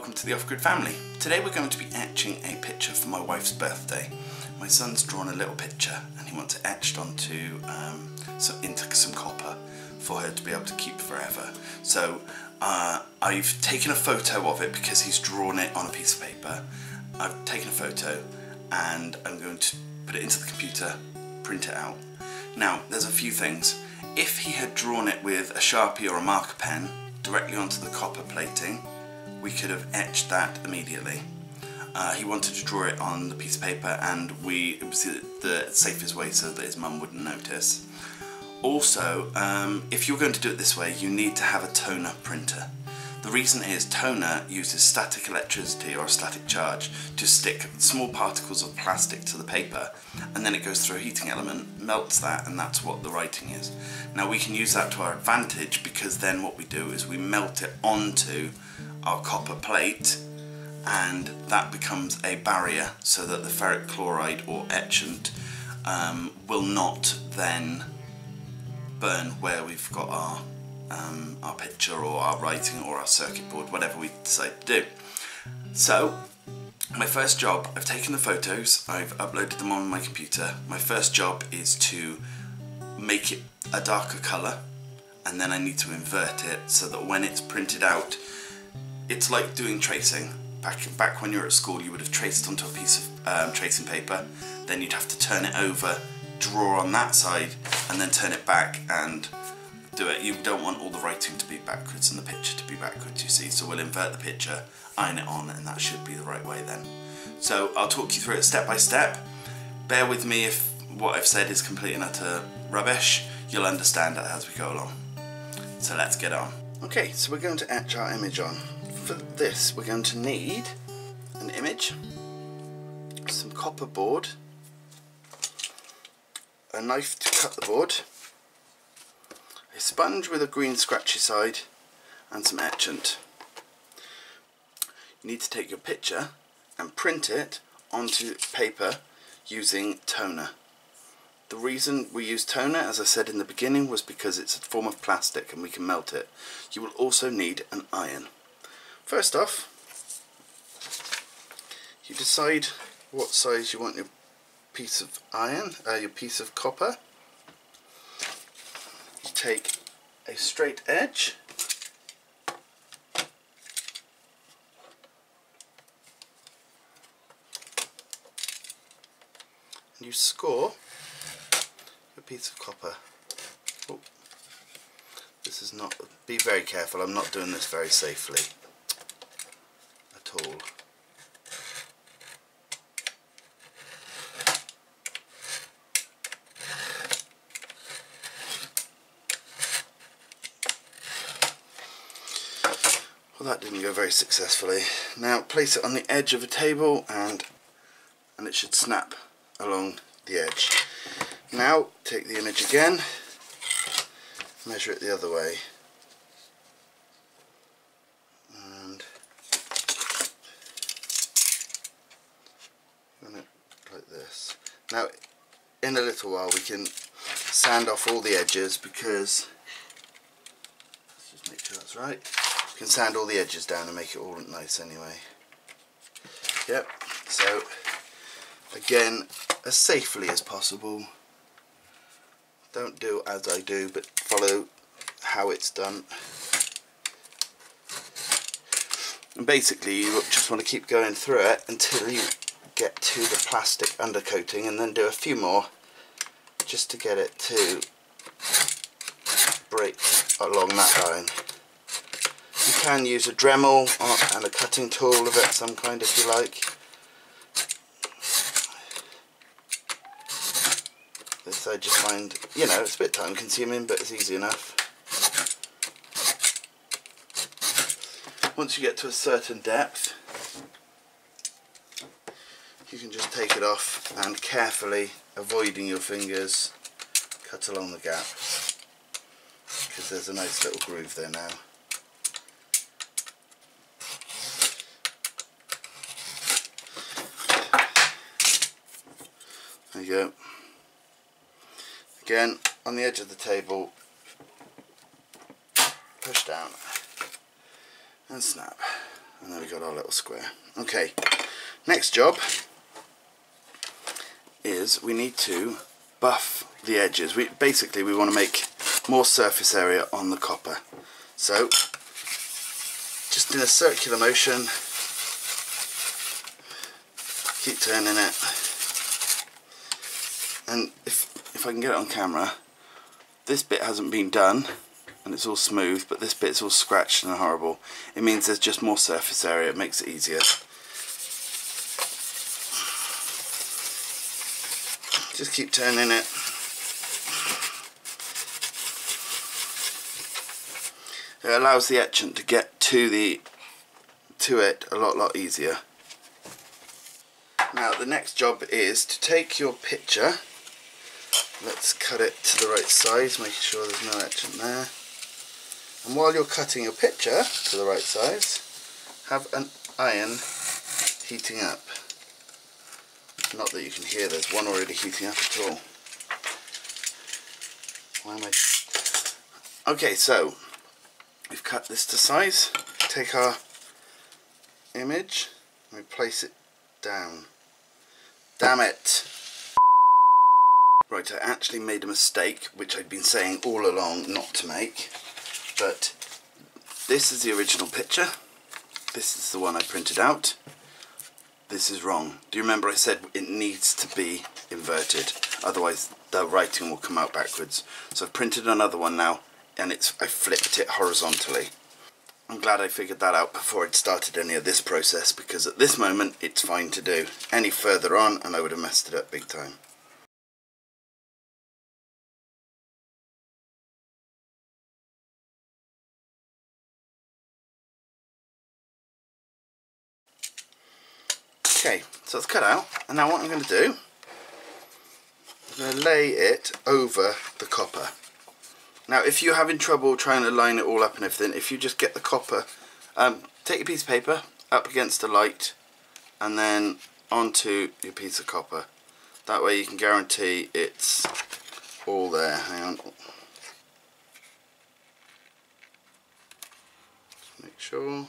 welcome to the Off-Grid family. Today we're going to be etching a picture for my wife's birthday. My son's drawn a little picture and he wants it etched onto into some copper for her to be able to keep forever. So I've taken a photo of it because he's drawn it on a piece of paper. I've taken a photo and I'm going to put it into the computer, print it out. Now there's a few things. If he had drawn it with a Sharpie or a marker pen directly onto the copper plating, we could have etched that immediately. He wanted to draw it on the piece of paper and it was the safest way so that his mum wouldn't notice. Also, if you're going to do it this way, you need to have a toner printer. The reason is toner uses static electricity or a static charge to stick small particles of plastic to the paper, and then it goes through a heating element, melts that, and that's what the writing is. Now we can use that to our advantage because then what we do is we melt it onto our copper plate and that becomes a barrier so that the ferric chloride or etchant will not then burn where we've got our picture or our writing or our circuit board, whatever we decide to do. So my first job, I've taken the photos, I've uploaded them on my computer. My first job is to make it a darker colour, and then I need to invert it so that when it's printed out, it's like doing tracing. Back when you were at school, you would have traced onto a piece of tracing paper, then you'd have to turn it over, draw on that side, and then turn it back and do it. You don't want all the writing to be backwards and the picture to be backwards, you see, so we'll invert the picture, iron it on, and that should be the right way then. So I'll talk you through it step by step. Bear with me if what I've said is complete and utter rubbish. You'll understand it as we go along. So let's get on. Okay, so we're going to etch our image on. For this we're going to need an image, some copper board, a knife to cut the board, a sponge with a green scratchy side, and some etchant. You need to take your picture and print it onto paper using toner. The reason we use toner, as I said in the beginning, was because it's a form of plastic and we can melt it. You will also need an iron. First off, you decide what size you want your piece of iron, your piece of copper. You take a straight edge and you score your piece of copper. Oh, this is not, be very careful, I'm not doing this very safely at all. Well, that didn't go very successfully. Now place it on the edge of a table and it should snap along the edge. Now take the image again, measure it the other way, and run it like this. Now in a little while we can sand off all the edges because, let's just make sure that's right, we can sand all the edges down and make it all nice anyway. Yep, so again, as safely as possible. Don't do as I do, but follow how it's done. And basically you just want to keep going through it until you get to the plastic undercoating, and then do a few more just to get it to break along that line. You can use a Dremel and a cutting tool of it, some kind, if you like. This I just find, you know, it's a bit time consuming, but it's easy enough. Once you get to a certain depth, you can just take it off and carefully, avoiding your fingers, cut along the gap, because there's a nice little groove there now. There you go. Again, on the edge of the table, push down and snap. And there we got our little square. Okay, next job is we need to buff the edges. Basically we want to make more surface area on the copper. So just in a circular motion, keep turning it, and if I can get it on camera, this bit hasn't been done and it's all smooth, but this bit's all scratched and horrible. It means there's just more surface area. It makes it easier. Just keep turning it. It allows the etchant to get to it a lot easier. Now the next job is to take your picture. Let's cut it to the right size, making sure there's no etchant there. And while you're cutting your picture to the right size, have an iron heating up. Not that you can hear, there's one already heating up at all. Why am I... Okay, so we've cut this to size. Take our image and we place it down. Damn it! Right, I actually made a mistake, which I'd been saying all along not to make. But this is the original picture. This is the one I printed out. This is wrong. Do you remember I said it needs to be inverted? Otherwise the writing will come out backwards. So I've printed another one now, and I flipped it horizontally. I'm glad I figured that out before I'd started any of this process, because at this moment it's fine to do. Any further on and I would have messed it up big time. Okay, so it's cut out, and now what I'm going to do, I'm going to lay it over the copper. Now if you're having trouble trying to line it all up and everything, if you just get the copper, take a piece of paper up against the light and then onto your piece of copper. That way you can guarantee it's all there. Hang on. Just make sure.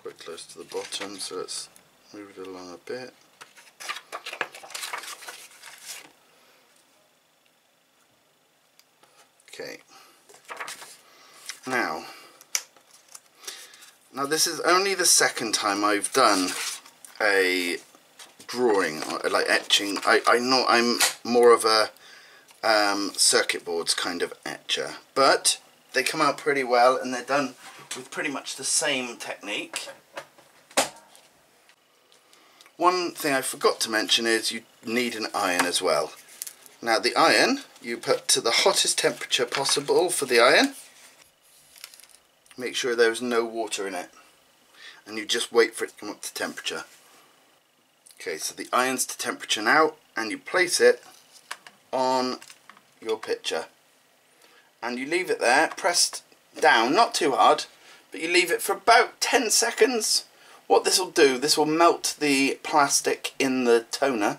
Quite close to the bottom, so let's move it along a bit. Okay. Now this is only the second time I've done a drawing, like etching. I know I'm more of a circuit boards kind of etcher, but they come out pretty well, and they're done with pretty much the same technique. One thing I forgot to mention is you need an iron as well. Now the iron you put to the hottest temperature possible for the iron. Make sure there's no water in it, and you just wait for it to come up to temperature. Okay, so the iron's to temperature now, and you place it on your picture and you leave it there pressed down, not too hard, but you leave it for about 10 seconds. What this will do, this will melt the plastic in the toner,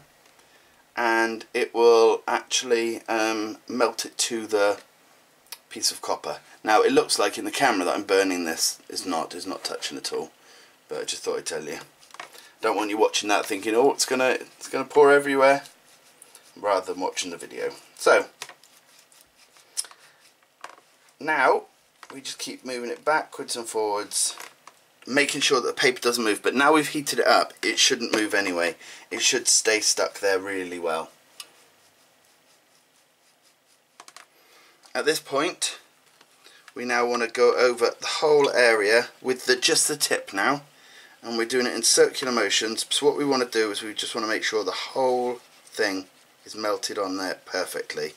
and it will actually melt it to the piece of copper. Now it looks like in the camera that I'm burning this. It's not touching at all, but I just thought I'd tell you. Don't want you watching that thinking, oh, it's gonna pour everywhere, rather than watching the video. So now we just keep moving it backwards and forwards, making sure that the paper doesn't move. But now we've heated it up, it shouldn't move anyway. It should stay stuck there really well. At this point, we now want to go over the whole area with just the tip now, and we're doing it in circular motions. So what we want to do is we just want to make sure the whole thing is melted on there perfectly.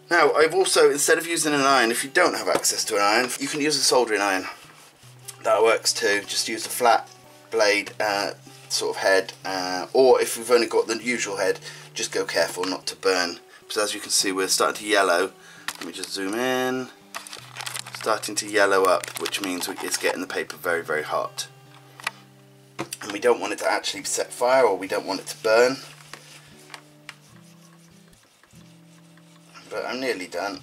Now I've also, instead of using an iron, if you don't have access to an iron, you can use a soldering iron. That works too. Just use a flat blade sort of head, or if you've only got the usual head, just go careful not to burn, because as you can see we're starting to yellow. Let me just zoom in. Starting to yellow up, which means it's getting the paper very, very hot. And we don't want it to actually set fire, or we don't want it to burn. But I'm nearly done.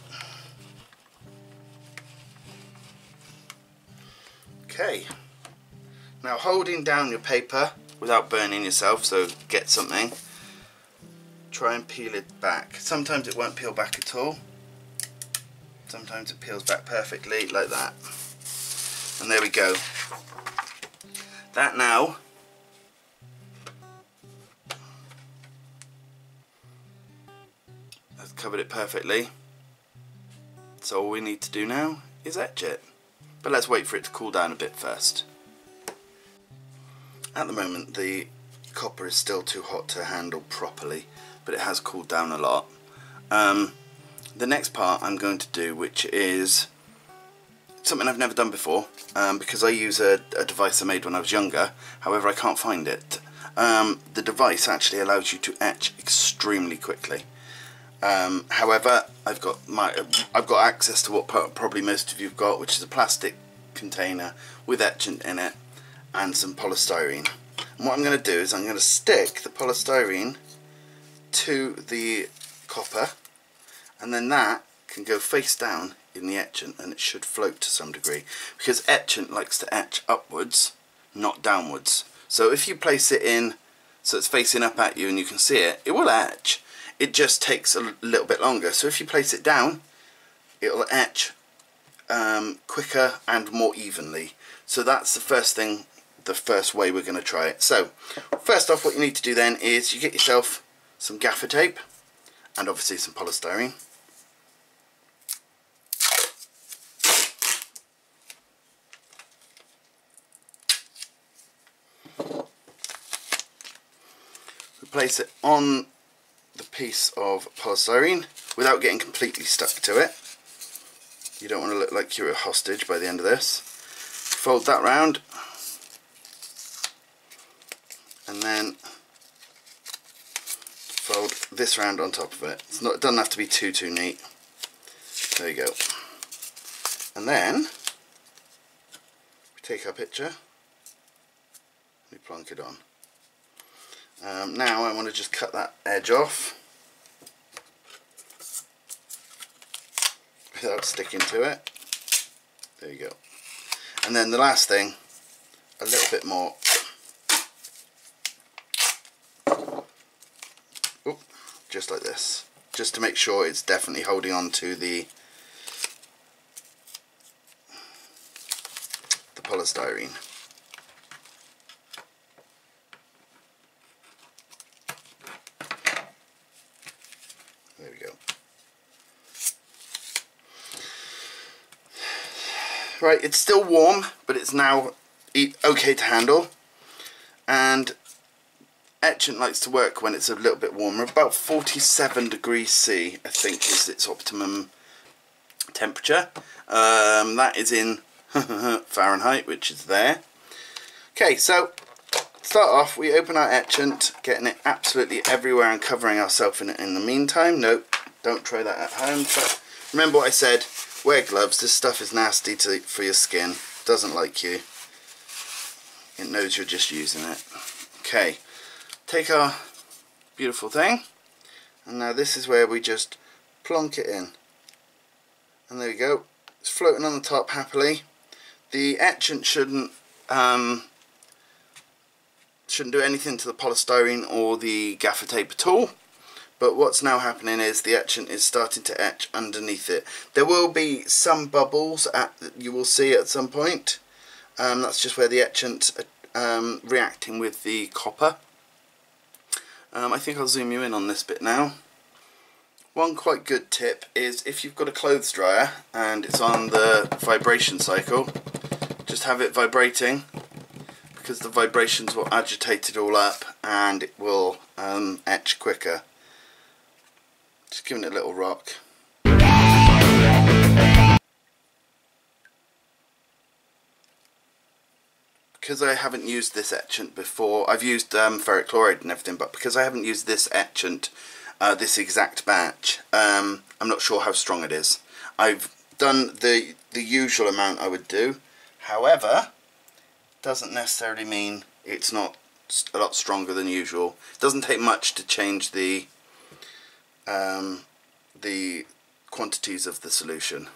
Okay. Now holding down your paper without burning yourself, so get something, try and peel it back. Sometimes it won't peel back at all. Sometimes it peels back perfectly like that. And there we go. That now has covered it perfectly. So all we need to do now is etch it. But let's wait for it to cool down a bit first. At the moment the copper is still too hot to handle properly, but it has cooled down a lot. The next part I'm going to do, which is something I've never done before, because I use a device I made when I was younger, however I can't find it. The device actually allows you to etch extremely quickly. However, I've got access to what probably most of you've got, which is a plastic container with etchant in it and some polystyrene. And what I'm going to do is I'm going to stick the polystyrene to the copper, and then that can go face down in the etchant and it should float to some degree, because etchant likes to etch upwards, not downwards. So if you place it in so it's facing up at you and you can see it, it will etch. It just takes a little bit longer. So if you place it down, it'll etch quicker and more evenly. So that's the first thing, the first way we're going to try it. So first off, what you need to do then is you get yourself some gaffer tape and obviously some polystyrene. We place it on the piece of polystyrene without getting completely stuck to it. You don't want to look like you're a hostage by the end of this. Fold that round and then fold this round on top of it. It doesn't have to be too neat. There you go. And then we take our picture, we plonk it on. Now I want to just cut that edge off without sticking to it. There you go. And then the last thing, a little bit more. Oop, just like this, just to make sure it's definitely holding on to the polystyrene. There we go. Right, it's still warm, but it's now okay to handle. And etchant likes to work when it's a little bit warmer. About 47 degrees C, I think, is its optimum temperature. That is in Fahrenheit, which is there. Okay, so start off, we open our etchant, getting it absolutely everywhere and covering ourselves in it in the meantime. Nope, don't try that at home. But remember what I said, wear gloves. This stuff is nasty for your skin. It doesn't like you. It knows you're just using it. Okay, take our beautiful thing, and now this is where we just plonk it in. And there we go. It's floating on the top happily. The etchant shouldn't do anything to the polystyrene or the gaffer tape at all, but what's now happening is the etchant is starting to etch underneath it. There will be some bubbles you will see at some point. That's just where the etchant reacting with the copper. I think I'll zoom you in on this bit now. One quite good tip is if you've got a clothes dryer and it's on the vibration cycle, just have it vibrating, because the vibrations will agitate it all up and it will etch quicker. Just giving it a little rock. because I haven't used this etchant before, I've used ferric chloride and everything, but because I haven't used this etchant, this exact batch, I'm not sure how strong it is. I've done the usual amount I would do, however, doesn't necessarily mean it's not a lot stronger than usual. It doesn't take much to change the quantities of the solution.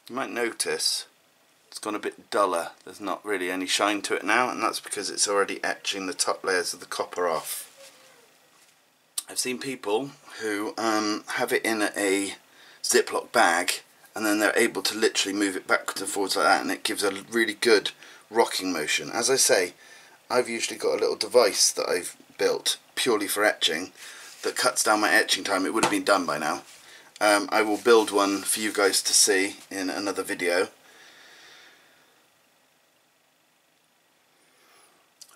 You might notice it's gone a bit duller. There's not really any shine to it now, and that's because it's already etching the top layers of the copper off. I've seen people who have it in a Ziploc bag, and then they're able to literally move it backwards and forwards like that, and it gives a really good rocking motion. As I say, I've usually got a little device that I've built purely for etching that cuts down my etching time. It would have been done by now. I will build one for you guys to see in another video.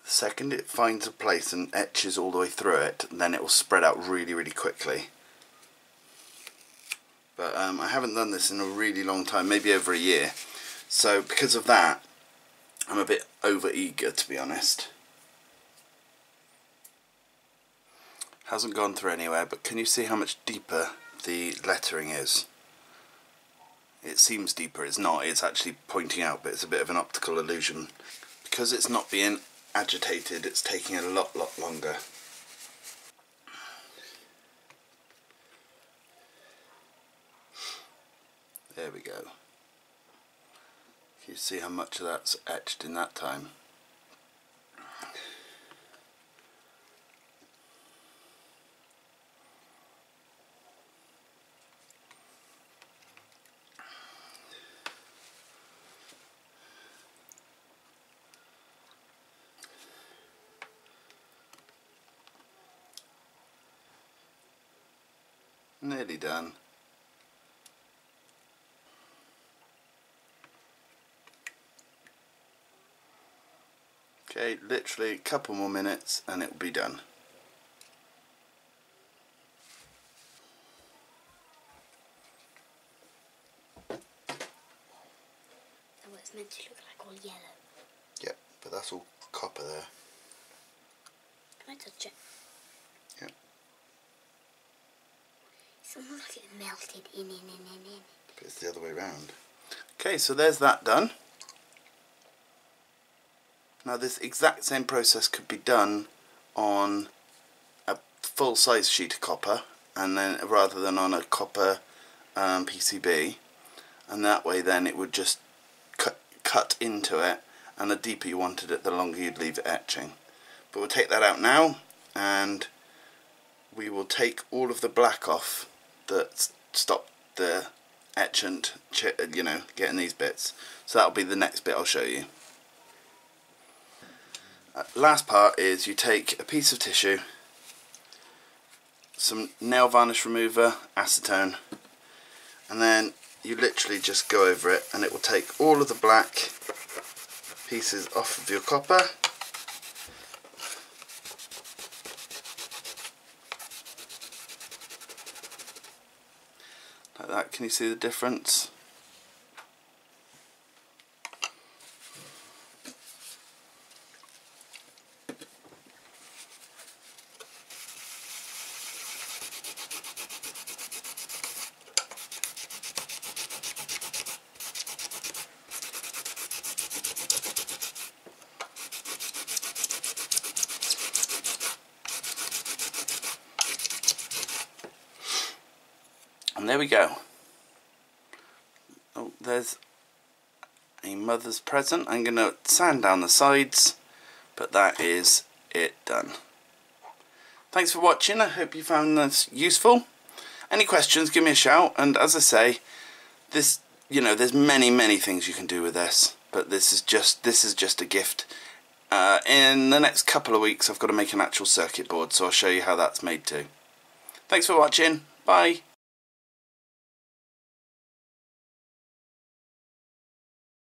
The second it finds a place and etches all the way through it, then it will spread out really, really quickly. But I haven't done this in a really long time, maybe over a year. So because of that, I'm a bit over eager, to be honest. Hasn't gone through anywhere, but can you see how much deeper the lettering is? It seems deeper, it's not, it's actually pointing out, but it's a bit of an optical illusion. Because it's not being agitated, it's taking a lot longer. There we go. Can you see how much of that's etched in that time? Nearly done. Okay, literally a couple more minutes and it will be done. So it's meant to look like all yellow. Yep, but that's all copper there. Can I touch it? Yep. It's almost like it melted in. But it's the other way around. Okay, so there's that done. Now this exact same process could be done on a full size sheet of copper, and then rather than on a copper PCB, and that way then it would just cut into it, and the deeper you wanted it, the longer you'd leave it etching. But we'll take that out now, and we will take all of the black off that stopped the etchant, you know, getting these bits. So that'll be the next bit I'll show you. Last part is you take a piece of tissue, some nail varnish remover, acetone, and then you literally just go over it, and it will take all of the black pieces off of your copper. Like that. Can you see the difference? And there we go. Oh, there's a mother's present. I'm going to sand down the sides, but that is it done. Thanks for watching. I hope you found this useful. Any questions, give me a shout. And as I say, this, you know, there's many things you can do with this, but this is just a gift. In the next couple of weeks, I've got to make an actual circuit board, so I'll show you how that's made too. Thanks for watching. Bye.